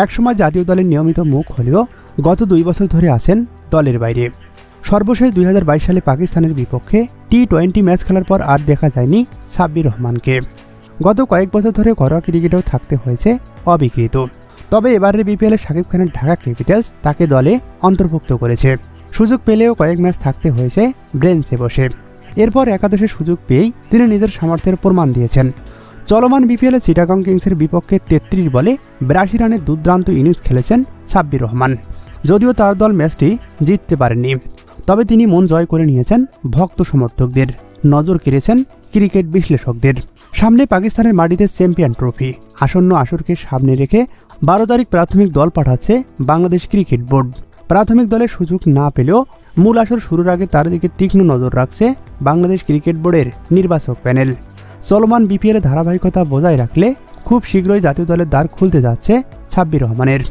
একসময় জাতীয় দলের নিয়মিত মুখ হলেও গত 2 বছর ধরে আছেন দলের বাইরে। সর্বশেষ 2022 সালে পাকিস্তানের বিপক্ষে টি-20 ম্যাচ খেলার পর আর দেখা যায়নি সাব্বির রহমানকে। গত কয়েক বছর ধরে ঘরোয়া ক্রিকেটেও থাকতে হয়েছে অবিকৃত। তবে এবারের বিপিএলে শাকিব খানের ঢাকা ক্যাপিটালস তাকে দলে অন্তর্ভুক্ত করেছে। সুযোগ পেলেও কয়েক ম্যাচ থাকতে হয়েছে ব্রেঞ্চে বসে। এরপর একাদশে সুযোগ পেয়েই তিনি নিজের সামর্থ্যের প্রমাণ দিয়েছেন। চলমান বিপিএলে চিটাগং কিংসের বিপক্ষে 33 বলে 82 রানের দুর্দান্ত ইনিংস খেলেছেন সাব্বির রহমান। যদিও তার দল ম্যাচটি জিততে পারেনি, তবে তিনি মন জয় করে নিয়েছেন ভক্ত সমর্থকদের, নজর কেড়েছেন ক্রিকেট বিশ্লেষকদের। সামনে পাকিস্তানের মাটিতে চ্যাম্পিয়ন ট্রফি। আসন্ন আসরকে সামনে রেখে 12 তারিখ প্রাথমিক দল পাঠাচ্ছে বাংলাদেশ ক্রিকেট বোর্ড। প্রাথমিক দলের সুযোগ না পেলেও মূল আসর শুরুর আগে তার দিকে তীক্ষ্ণ নজর রাখছে বাংলাদেশ ক্রিকেট বোর্ডের নির্বাচক প্যানেল। চলমান বিপিএলে ধারাবাহিকতা বজায় রাখলে খুব শীঘ্রই জাতীয় দলের দ্বার খুলতে যাচ্ছে সাব্বির রহমানের।